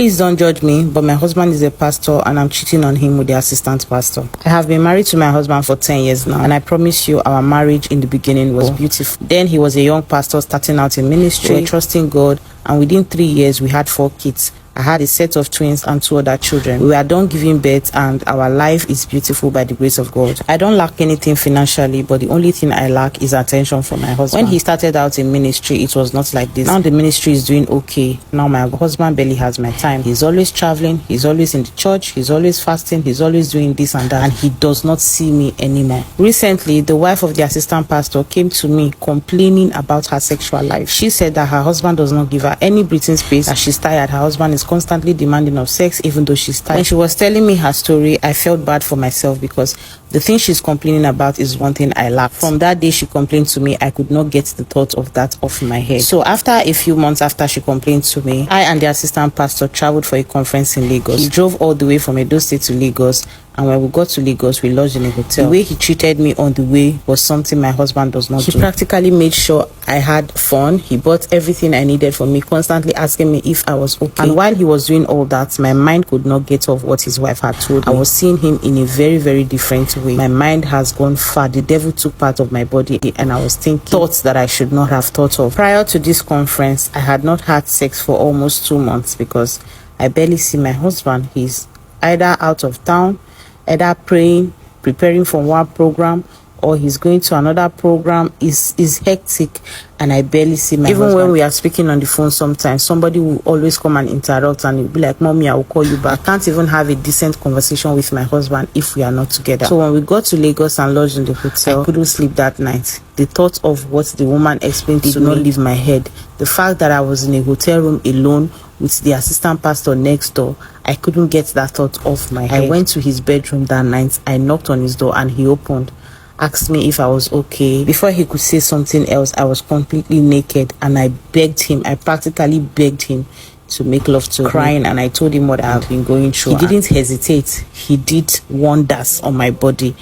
Please don't judge me, but my husband is a pastor and I'm cheating on him with the assistant pastor. I have been married to my husband for 10 years now, and I promise you our marriage in the beginning was beautiful. Then he was a young pastor starting out in ministry. We were trusting God, and within 3 years we had 4 kids. I had a set of twins and 2 other children. We were done giving birth, and our life is beautiful by the grace of God. I don't lack anything financially, but the only thing I lack is attention from my husband. When he started out in ministry, it was not like this. Now the ministry is doing okay. Now my husband barely has my time. He's always traveling, he's always in the church, he's always fasting, he's always doing this and that, and he does not see me anymore. Recently, the wife of the assistant pastor came to me complaining about her sexual life. She said that her husband does not give her any breathing space, that she's tired. Her husband is constantly demanding of sex even though she's tired. When she was telling me her story, I felt bad for myself because the thing she's complaining about is one thing I lack. From that day she complained to me, I could not get the thought of that off my head. So after a few months after she complained to me, I and the assistant pastor traveled for a conference in Lagos. He drove all the way from Edo State to Lagos, and when we got to Lagos, we lodged in a hotel. The way he treated me on the way was something my husband does not do. He practically made sure I had fun. He bought everything I needed for me, constantly asking me if I was okay. And while he was doing all that, my mind could not get off what his wife had told me. I was seeing him in a very, very different way. My mind has gone far. The devil took part of my body, and I was thinking thoughts that I should not have thought of. Prior to this conference, I had not had sex for almost 2 months because I barely see my husband. He's either out of town, either praying, preparing for one program, or he's going to another program. Is hectic, and I barely see my husband. Even when we are speaking on the phone, sometimes somebody will always come and interrupt, and he'll be like, "Mommy, I will call you back." I can't even have a decent conversation with my husband if we are not together. So when we got to Lagos and lodged in the hotel, I couldn't sleep that night. The thought of what the woman explained did not leave my head. The fact that I was in a hotel room alone with the assistant pastor next door, I couldn't get that thought off my head. I went to his bedroom that night. I knocked on his door and he opened, asked me if I was okay. Before he could say something else, I was completely naked, and I begged him. I practically begged him to make love to me, crying, and I told him what I have been going through. He didn't hesitate. He did wonders on my body,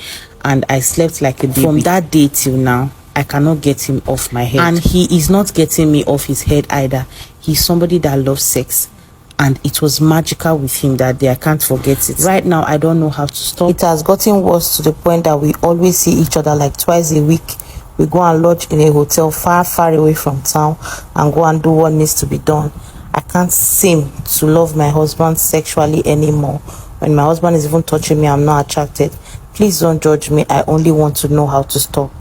and I slept like a baby. From that day till now, I cannot get him off my head, and he is not getting me off his head either. He's somebody that loves sex, and it was magical with him that day. I can't forget it. Right now, I don't know how to stop. It has gotten worse to the point that we always see each other like twice a week. We go and lodge in a hotel far, far away from town and go and do what needs to be done. I can't seem to love my husband sexually anymore. When my husband is even touching me, I'm not attracted. Please don't judge me. I only want to know how to stop.